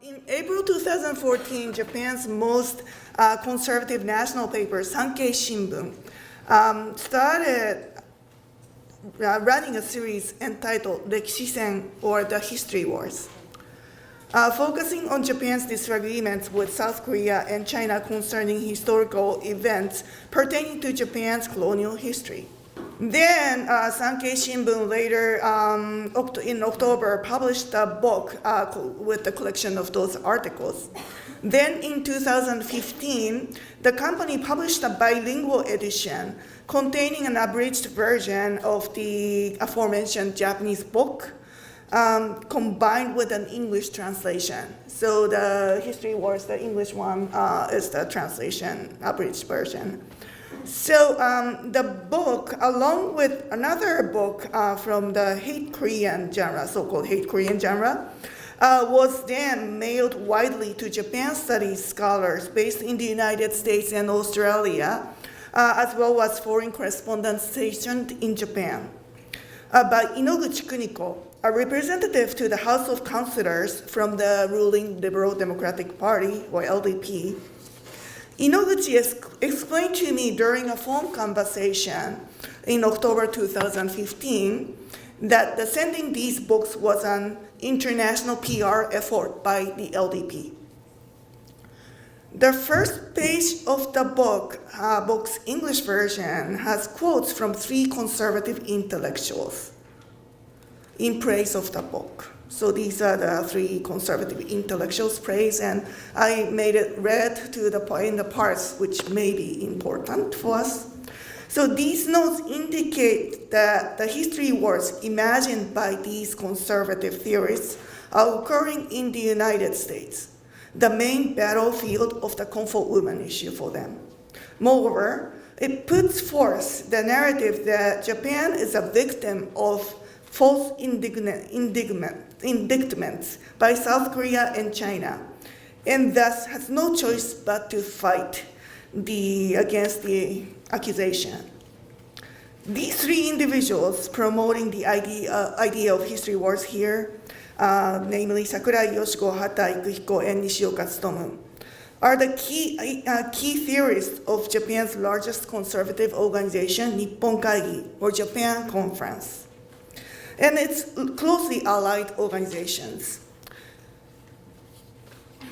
In April 2014, Japan's most conservative national paper, Sankei Shimbun, started running a series entitled Rekishisen, or the History Wars, focusing on Japan's disagreements with South Korea and China concerning historical events pertaining to Japan's colonial history. Then Sankei Shimbun later in October published a book with the collection of those articles. Then in 2015, the company published a bilingual edition containing an abridged version of the aforementioned Japanese book, combined with an English translation. So the History Wars, the English one, is the translation, abridged version. So the book, along with another book from the hate Korean genre, so-called hate Korean genre, was then mailed widely to Japan studies scholars based in the United States and Australia, as well as foreign correspondents stationed in Japan. By Inoguchi Kuniko, a representative to the House of Councilors from the ruling Liberal Democratic Party, or LDP, Inoguchi explained to me during a phone conversation in October 2015 that sending these books was an international PR effort by the LDP. The first page of the book's English version has quotes from 3 conservative intellectuals in praise of the book. So these are the 3 conservative intellectuals' praise, and I made it red in the parts which may be important for us. So these notes indicate that the history wars imagined by these conservative theorists are occurring in the United States, the main battlefield of the comfort woman issue for them. Moreover, it puts forth the narrative that Japan is a victim of false indictments by South Korea and China, and thus has no choice but to fight against the accusation. These 3 individuals promoting the idea of history wars here, namely Sakurai Yoshiko, Hata Ikuhiko, and Nishioka Tsutomu, are the key theorists of Japan's largest conservative organization, Nippon Kaigi, or Japan Conference, and its closely allied organizations.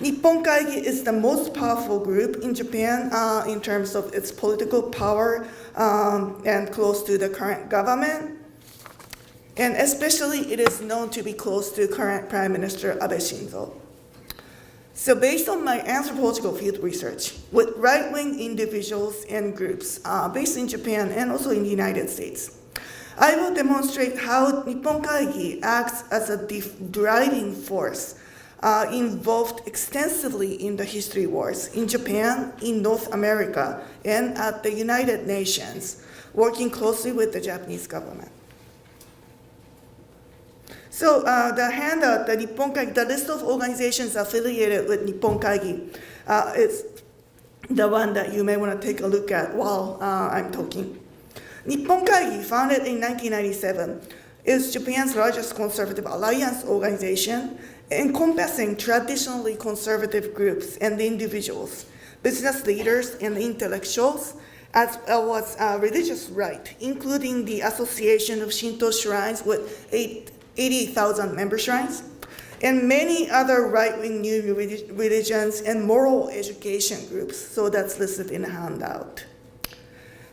Nippon Kaigi is the most powerful group in Japan in terms of its political power and close to the current government. And especially it is known to be close to current Prime Minister Abe Shinzo. So based on my anthropological field research with right-wing individuals and groups based in Japan and also in the United States, I will demonstrate how Nippon Kaigi acts as a driving force involved extensively in the history wars in Japan, in North America, and at the United Nations, working closely with the Japanese government. So the handout, the Nippon Kaigi, the list of organizations affiliated with Nippon Kaigi is the one that you may want to take a look at while I'm talking. Nippon Kaigi, founded in 1997, is Japan's largest conservative alliance organization, encompassing traditionally conservative groups and individuals, business leaders and intellectuals, as well as religious right, including the Association of Shinto Shrines with 80,000 member shrines, and many other right-wing new religions and moral education groups, so that's listed in the handout.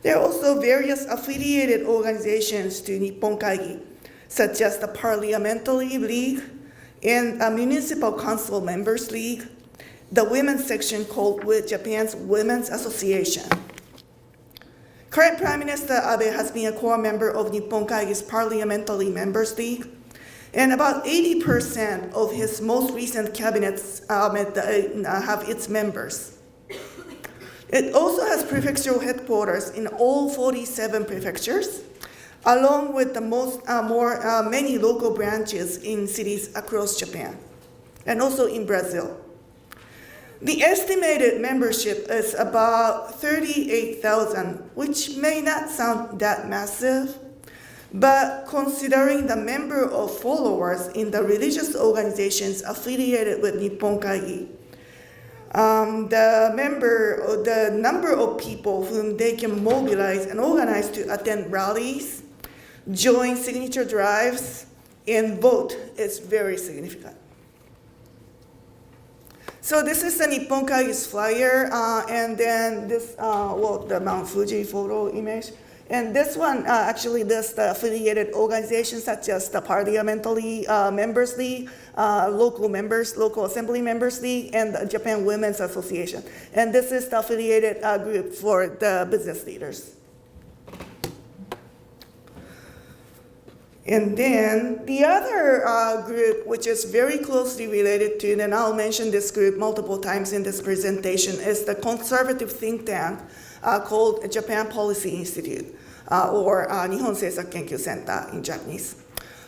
There are also various affiliated organizations to Nippon Kaigi, such as the Parliamentary League and a Municipal Council Members League, the women's section called Japan's Women's Association. Current Prime Minister Abe has been a core member of Nippon Kaigi's Parliamentary Members League, and about 80% of his most recent cabinets have its members. It also has prefectural headquarters in all 47 prefectures, along with the many local branches in cities across Japan, and also in Brazil. The estimated membership is about 38,000, which may not sound that massive, But considering the number of followers in the religious organizations affiliated with Nippon Kaigi, the number of people whom they can mobilize and organize to attend rallies, join signature drives, and vote is very significant. So this is the Nippon Kaigi's flyer, and then this, the Mount Fuji photo image. And this one actually lists the affiliated organizations such as the Parliamentary Members League, local assembly members league, and the Japan Women's Association. And this is the affiliated group for the business leaders. And then the other group, which is very closely related to, and I'll mention this group multiple times in this presentation, is the conservative think tank called Japan Policy Institute, or Nihon Seisaku Kenkyu Center in Japanese.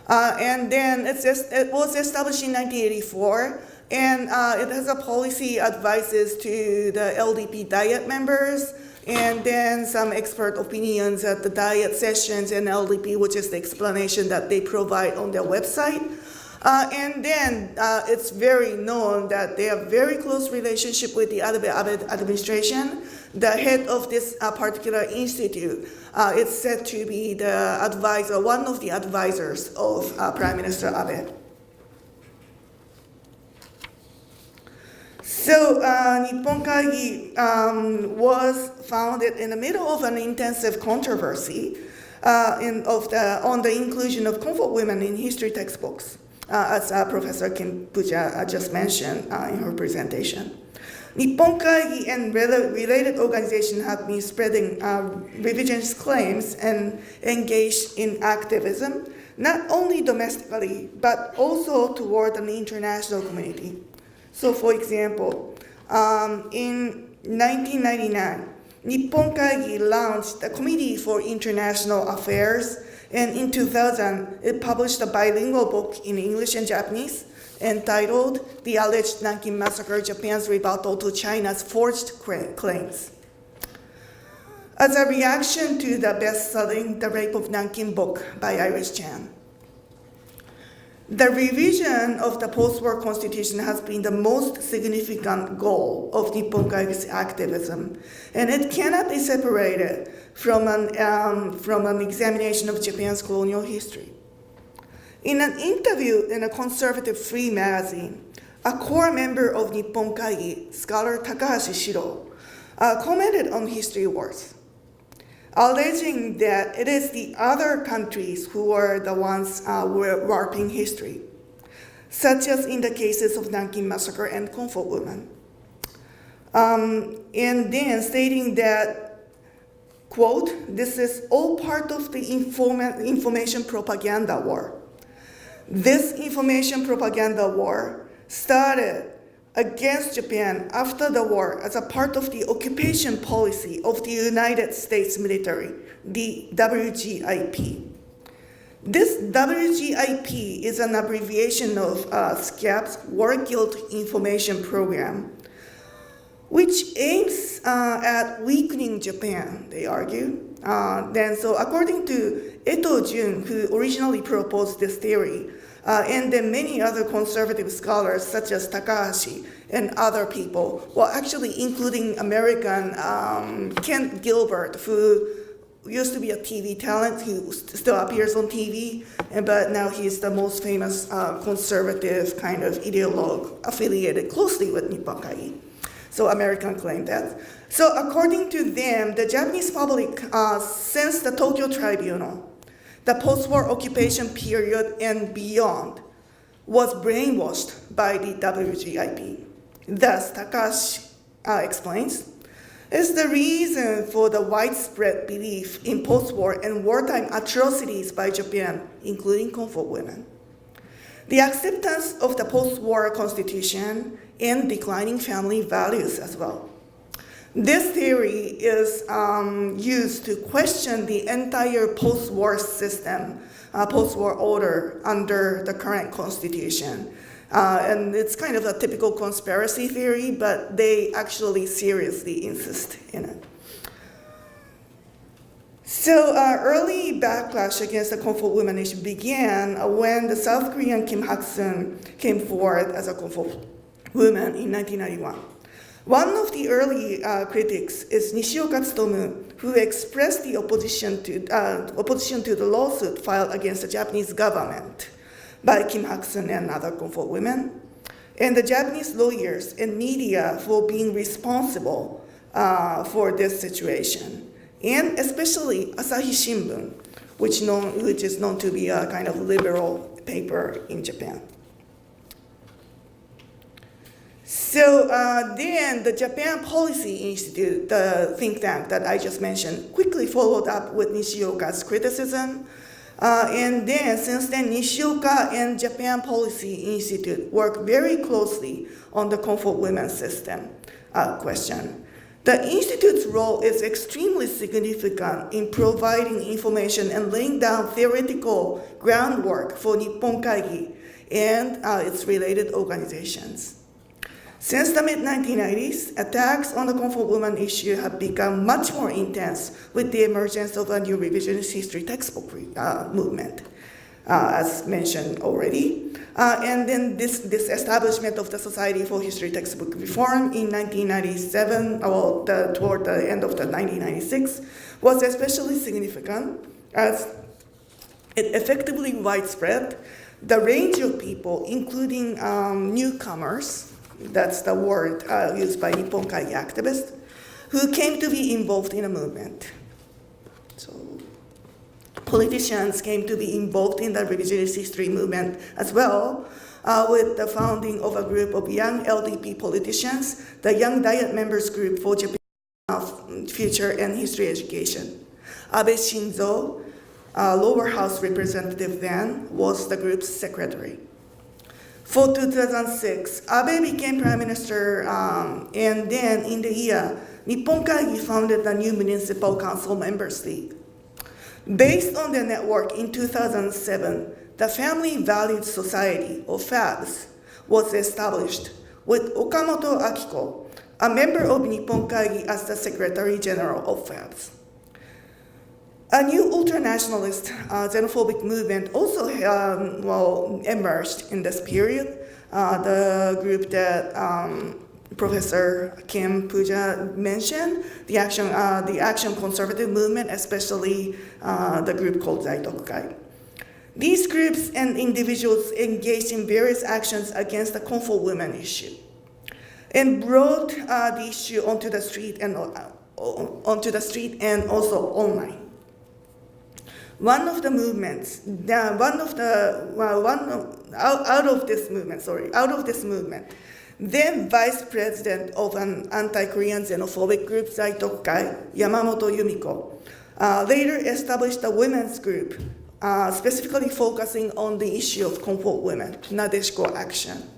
And then it was established in 1984, and it has a policy advices to the LDP Diet members, and then some expert opinions at the Diet sessions and LDP, which is the explanation that they provide on their website. And then it's very known that they have very close relationship with the Abe administration. The head of this particular institute is said to be the advisor, one of the advisors of Prime Minister Abe. So Nippon Kaigi was founded in the middle of an intensive controversy on the inclusion of comfort women in history textbooks, as Professor Kim Puja just mentioned in her presentation. Nippon Kaigi and related organizations have been spreading revisionist claims and engaged in activism, not only domestically, but also toward an international community. So for example, in 1999, Nippon Kaigi launched the Committee for International Affairs, and in 2000, it published a bilingual book in English and Japanese entitled The Alleged Nanking Massacre, Japan's Rebuttal to China's Forged Claims. As a reaction to the best-selling The Rape of Nanking book by Iris Chan, the revision of the post-war constitution has been the most significant goal of Nippon Kaigi's activism, and it cannot be separated from an examination of Japan's colonial history. In an interview in a conservative free magazine, a core member of Nippon Kaigi, scholar Takahashi Shiro, commented on history wars, alleging that it is the other countries who are the ones warping history, such as in the cases of Nanking Massacre and comfort women. And then stating that, quote, "This is all part of the information propaganda war. This information propaganda war started against Japan after the war as a part of the occupation policy of the United States military, the WGIP. This WGIP is an abbreviation of SCAP's War Guilt Information Program, which aims at weakening Japan, they argue. So according to Eto Jun, who originally proposed this theory, and then many other conservative scholars such as Takahashi and other people, well, actually including American Kent Gilbert, who used to be a TV talent, who still appears on TV, but now he's the most famous conservative kind of ideologue affiliated closely with Nippon Kaigi. So American claim that. So according to them, the Japanese public, since the Tokyo Tribunal, the post-war occupation period and beyond, was brainwashed by the WGIP. Thus, Takashi explains, is the reason for the widespread belief in post-war and wartime atrocities by Japan, including comfort women. The acceptance of the post-war constitution and declining family values as well. This theory is used to question the entire post-war system, post-war order under the current constitution. And it's kind of a typical conspiracy theory, but they actually seriously insist in it. So early backlash against the comfort women issue began when the South Korean Kim Hak-sun came forward as a comfort woman in 1991. One of the early critics is Nishioka Tsutomu, who expressed the opposition to the lawsuit filed against the Japanese government by Kim Hak-sun and other comfort women, and the Japanese lawyers and media for being responsible for this situation, and especially Asahi Shimbun, which is known to be a kind of liberal paper in Japan. So then the Japan Policy Institute, the think tank that I just mentioned, quickly followed up with Nishioka's criticism. And then, since then, Nishioka and Japan Policy Institute work very closely on the comfort women system question. The Institute's role is extremely significant in providing information and laying down theoretical groundwork for Nippon Kaigi and its related organizations. Since the mid-1990s, attacks on the comfort woman issue have become much more intense with the emergence of a new revisionist history textbook movement, as mentioned already. And then this establishment of the Society for History Textbook Reform in 1997, toward the end of the 1996, was especially significant as it effectively widespread the range of people, including newcomers, that's the word used by Nippon Kaigi activists, who came to be involved in a movement. So politicians came to be involved in the revisionist history movement as well, with the founding of a group of young LDP politicians, the Young Diet Members Group for Japan Future and History Education. Abe Shinzo, lower house representative then, was the group's secretary. For 2006, Abe became prime minister, and then in the year, Nippon Kaigi founded the new Municipal Council Members League. Based on the network in 2007, the Family Valued Society, or FAVS, was established with Okamoto Akiko, a member of Nippon Kaigi, as the Secretary General of FAVS. A new ultranationalist xenophobic movement also emerged in this period. The group that Professor Kim Puja mentioned, the Action Conservative Movement, especially the group called Zaitokukai. These groups and individuals engaged in various actions against the comfort women issue and brought the issue onto the street and also online. Out of this movement, then Vice President of an anti-Korean xenophobic group, Zaitokukai, Yamamoto Yumiko, later established a women's group, specifically focusing on the issue of comfort women, Nadeshiko Action.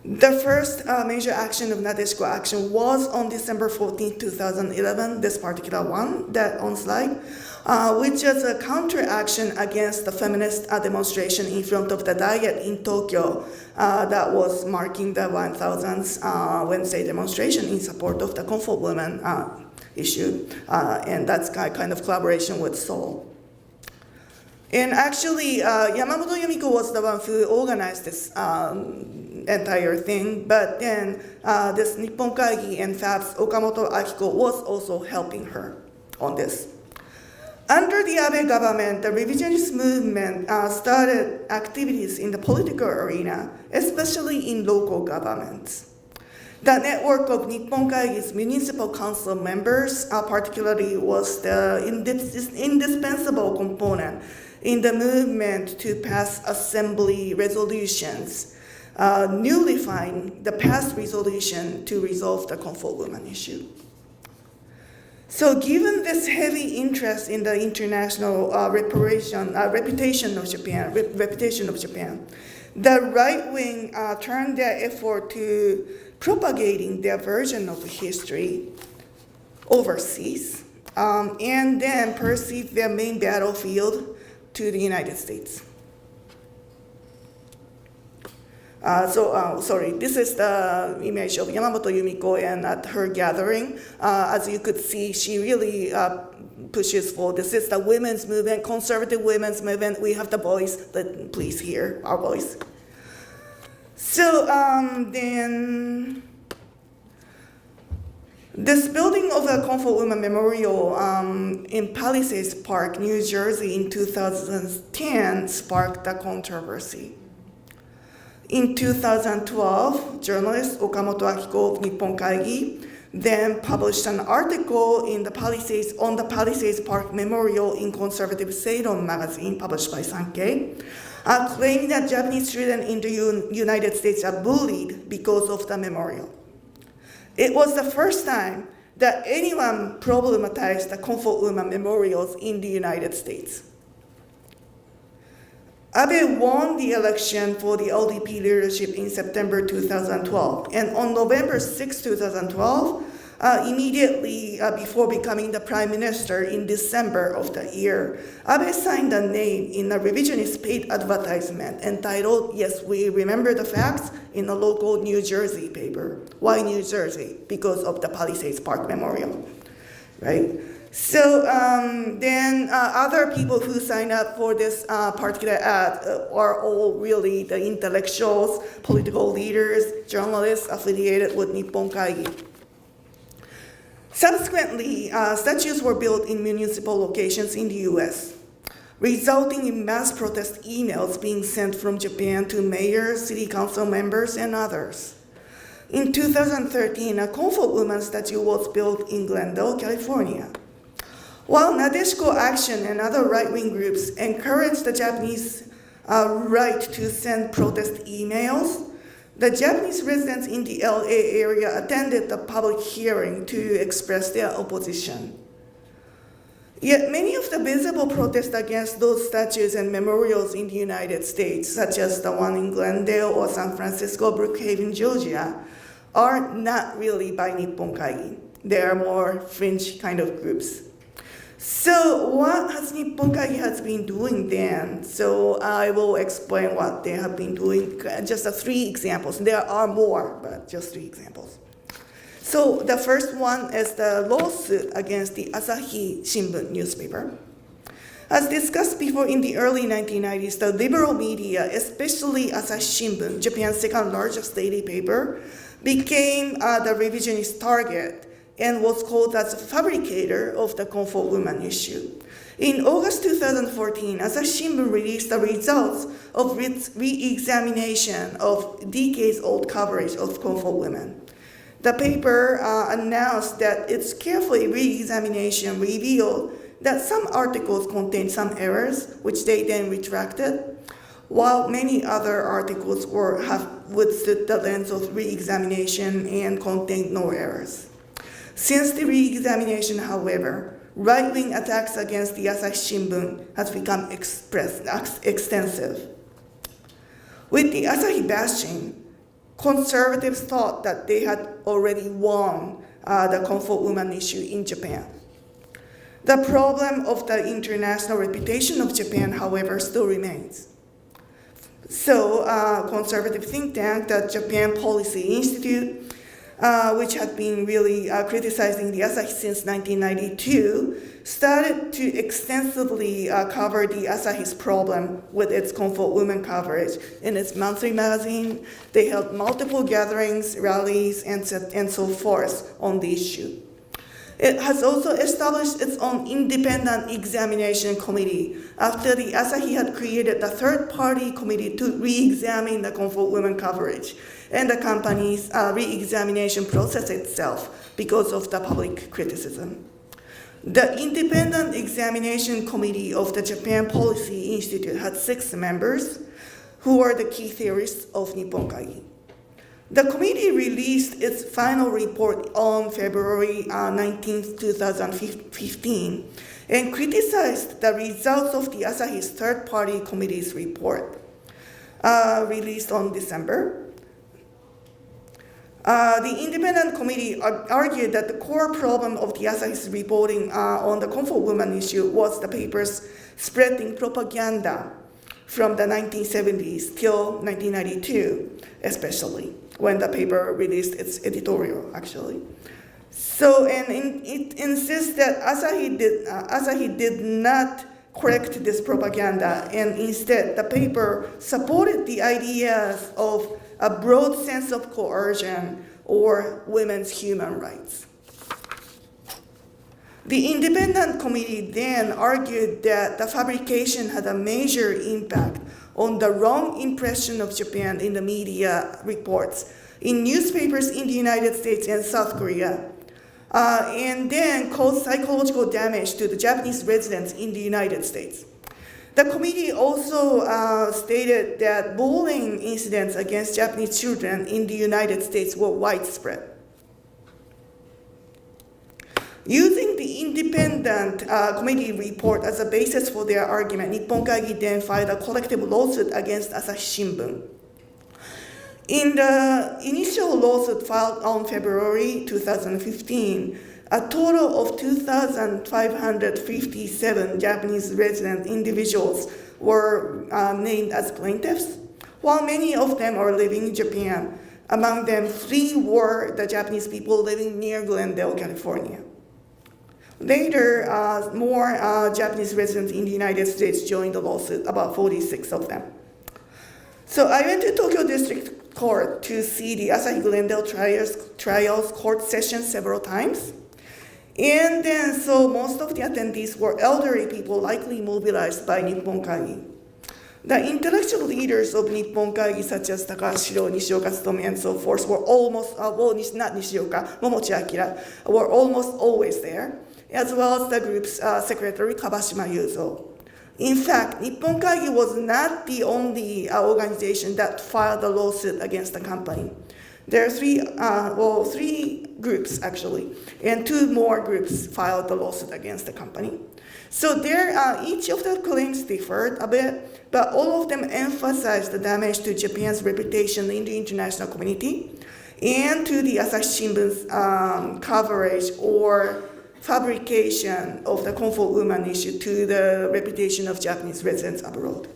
The first major action of Nadeshiko Action was on December 14, 2011, this particular one, that on slide, which is a counteraction against the feminist demonstration in front of the Diet in Tokyo that was marking the 1000th Wednesday demonstration in support of the comfort women issue, and that's kind of collaboration with Seoul. And actually, Yamamoto Yumiko was the one who organized this entire thing, but then this Nippon Kaigi and FAB's Okamoto Akiko was also helping her on this. Under the Abe government, the revisionist movement started activities in the political arena, especially in local governments. The network of Nippon Kaigi's municipal council members particularly was the indispensable component in the movement to pass assembly resolutions, nullifying the past resolution to resolve the comfort women issue. So given this heavy interest in the international reputation of Japan, the right wing turned their effort to propagating their version of history overseas, and then perceived their main battlefield to the United States. This is the image of Yamamoto Yumiko and at her gathering. As you could see, she really pushes for this is the women's movement, conservative women's movement. We have the voice, but please hear our voice. So then this building of the Comfort Women Memorial in Palisades Park, New Jersey in 2010 sparked a controversy. In 2012, journalist Okamoto Akiko of Nippon Kaigi then published an article on the Palisades Park Memorial in Conservative Seiron magazine, published by Sankei, claiming that Japanese children in the United States are bullied because of the memorial. It was the first time that anyone problematized the Comfort Women memorials in the United States. Abe won the election for the LDP leadership in September 2012, and on November 6, 2012, immediately before becoming the prime minister in December of the year, Abe signed a name in a revisionist paid advertisement entitled, "Yes, we remember the facts," in a local New Jersey paper. Why New Jersey? Because of the Palisades Park Memorial, right? So then other people who signed up for this particular ad are all really the intellectuals, political leaders, journalists affiliated with Nippon Kaigi. Subsequently, statues were built in municipal locations in the US, resulting in mass protest emails being sent from Japan to mayors, city council members, and others. In 2013, a Comfort Woman statue was built in Glendale, California. While Nadeshiko Action and other right-wing groups encouraged the Japanese right to send protest emails, the Japanese residents in the LA area attended the public hearing to express their opposition. Yet many of the visible protests against those statues and memorials in the United States, such as the one in Glendale or San Francisco, Brookhaven, Georgia, are not really by Nippon Kaigi. They are more fringe kind of groups. So what has Nippon Kaigi has been doing then? So I will explain what they have been doing, just 3 examples. There are more, but just 3 examples. So the first one is the lawsuit against the Asahi Shimbun newspaper. As discussed before, in the early 1990s, the liberal media, especially Asahi Shimbun, Japan's second largest daily paper, became the revisionist target and was called as a fabricator of the Comfort Woman issue. In August 2014, Asahi Shimbun released the results of its re-examination of decades-old coverage of Comfort Women. The paper announced that its careful re-examination revealed that some articles contained some errors, which they then retracted, while many other articles have withstood the lens of re-examination and contained no errors. Since the re-examination, however, right-wing attacks against the Asahi Shimbun has become extensive. With the Asahi bashing, conservatives thought that they had already won the Comfort Woman issue in Japan. The problem of the international reputation of Japan, however, still remains. So, conservative think tank, the Japan Policy Institute, which had been really criticizing the Asahi since 1992, started to extensively cover the Asahi's problem with its Comfort Women coverage in its monthly magazine. They held multiple gatherings, rallies, and so forth on the issue. It has also established its own independent examination committee after the Asahi had created the third-party committee to re-examine the Comfort Women coverage and the company's re-examination process itself because of the public criticism. The Independent Examination Committee of the Japan Policy Institute had 6 members who are the key theorists of Nippon Kaigi. The committee released its final report on February 19, 2015, and criticized the results of the Asahi's third-party committee's report, released on December. The independent committee argued that the core problem of the Asahi's reporting on the Comfort Woman issue was the paper's spreading propaganda from the 1970s till 1992, especially when the paper released its editorial, actually. So, it insists that Asahi did not correct this propaganda, and instead the paper supported the ideas of a broad sense of coercion or women's human rights. The independent committee then argued that the fabrication had a major impact on the wrong impression of Japan in the media reports, in newspapers in the United States and South Korea, and then caused psychological damage to the Japanese residents in the United States. The committee also stated that bullying incidents against Japanese children in the United States were widespread. Using the independent committee report as a basis for their argument, Nippon Kaigi then filed a collective lawsuit against Asahi Shimbun. In the initial lawsuit filed on February 2015, a total of 2,557 Japanese resident individuals were named as plaintiffs, while many of them are living in Japan. Among them, 3 were the Japanese people living near Glendale, California. Later, more Japanese residents in the United States joined the lawsuit, about 46 of them. So I went to Tokyo District Court to see the Asahi Glendale trials court sessions several times. And then, so most of the attendees were elderly people likely mobilized by Nippon Kaigi. The intellectual leaders of Nippon Kaigi, such as Takashiro, Nishioka Tsutomi, and so forth, were almost, not Nishioka, Momochi Akira, were almost always there, as well as the group's secretary, Kabashima Yuzo. In fact, Nippon Kaigi was not the only organization that filed a lawsuit against the company. There are 3 groups actually, and 2 more groups filed the lawsuit against the company. So each of the claims differed a bit, but all of them emphasized the damage to Japan's reputation in the international community and to the Asahi Shimbun's coverage or fabrication of the comfort woman issue to the reputation of Japanese residents abroad.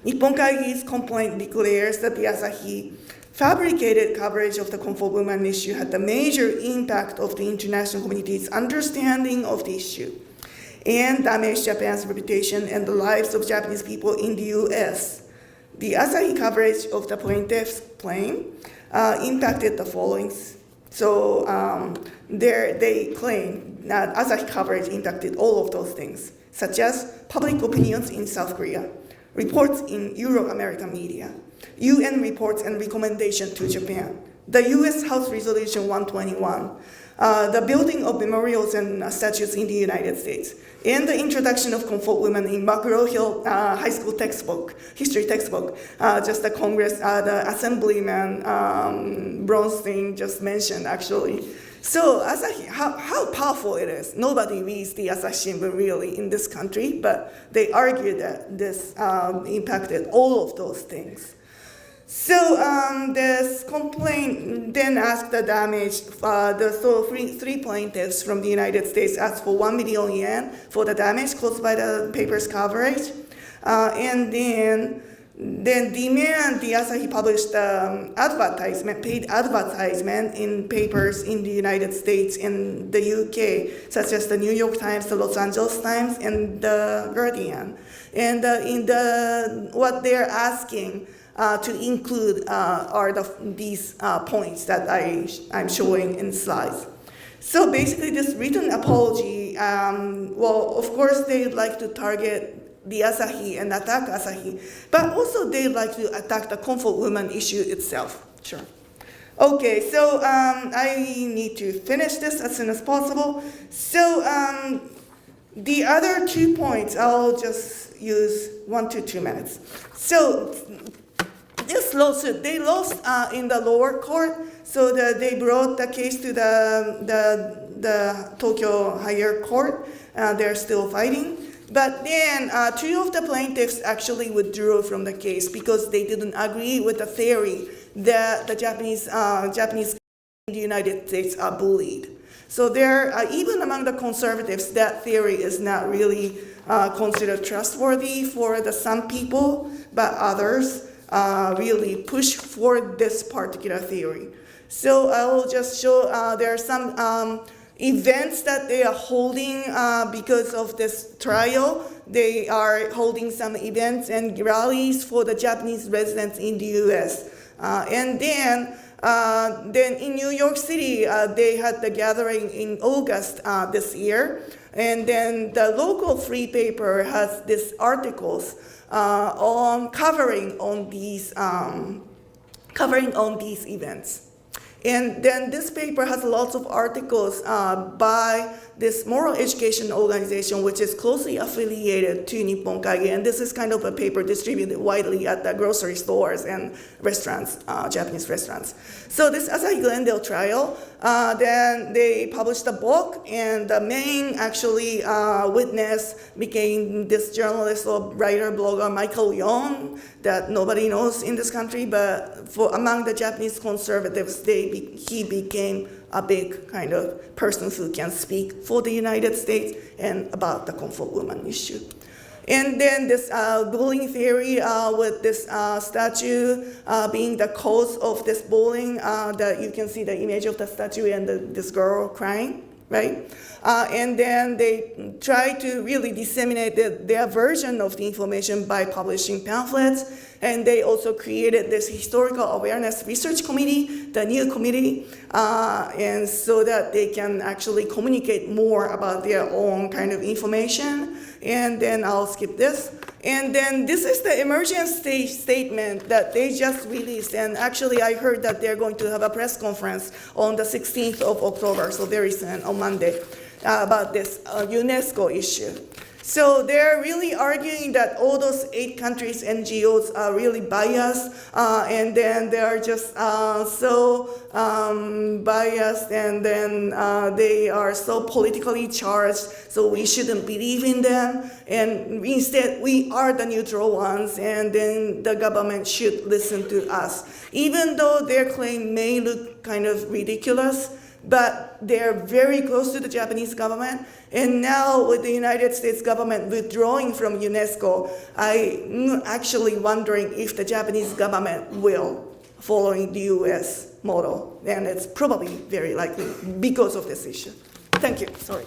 Nippon Kaigi's complaint declares that the Asahi fabricated coverage of the comfort woman issue had a major impact of the international community's understanding of the issue and damaged Japan's reputation and the lives of Japanese people in the U.S. The Asahi coverage of the plaintiff's claim impacted the following. So they claim that Asahi coverage impacted all of those things, such as public opinions in South Korea, reports in Euro-American media, UN reports and recommendation to Japan, the U.S. House Resolution 121, the building of memorials and statues in the United States, and the introduction of comfort women in McGraw-Hill High School textbook, history textbook, just the Congress, the Assemblyman Bronstein just mentioned actually. So Asahi, how powerful it is. Nobody reads the Asahi Shimbun really in this country, but they argue that this impacted all of those things. So this complaint then asked the damage, three plaintiffs from the United States asked for 1 million yen for the damage caused by the paper's coverage, and then demand the Asahi published paid advertisement in papers in the United States and the UK, such as the New York Times, the Los Angeles Times, and the Guardian. And what they're asking to include are these points that I'm showing in slides. So basically this written apology, of course they'd like to target the Asahi and attack Asahi, but also they'd like to attack the comfort woman issue itself. Sure. Okay, so I need to finish this as soon as possible. So the other 2 points, I'll just use 1 to 2 minutes. So this lawsuit, they lost in the lower court, so they brought the case to the Tokyo higher court. They're still fighting. But then 2 of the plaintiffs actually withdrew from the case because they didn't agree with the theory that the Japanese in the United States are bullied. So there, even among the conservatives, that theory is not really considered trustworthy for some people, but others really push for this particular theory. So I will just show there are some events that they are holding because of this trial. They are holding some events and rallies for the Japanese residents in the U.S. And then in New York City, they had the gathering in August this year. And then the local free paper has these articles covering on these events. And then this paper has lots of articles by this moral education organization, which is closely affiliated to Nippon Kaigi. And this is kind of a paper distributed widely at the grocery stores and restaurants, Japanese restaurants. So this Asahi Glendale trial, then they published a book, and the main actually witness became this journalist or writer blogger Michael Yon, that nobody knows in this country, but among the Japanese conservatives, he became a big kind of person who can speak for the United States and about the comfort woman issue. And then this bullying theory with this statue being the cause of this bullying, that you can see the image of the statue and this girl crying, right? And then they try to really disseminate their version of the information by publishing pamphlets. And they also created this historical awareness research committee, the new committee, and so that they can actually communicate more about their own kind of information. And then I'll skip this. And then this is the emergency statement that they just released. And actually, I heard that they're going to have a press conference on the 16th of October, so very soon, on Monday, about this UNESCO issue. So they're really arguing that all those 8 countries' NGOs are really biased, and then they are just so biased, and then they are so politically charged, so we shouldn't believe in them, and instead we are the neutral ones, and then the government should listen to us. Even though their claim may look kind of ridiculous, but they're very close to the Japanese government. And now with the United States government withdrawing from UNESCO, I'm actually wondering if the Japanese government will following the US model. And it's probably very likely because of this issue. Thank you, sorry.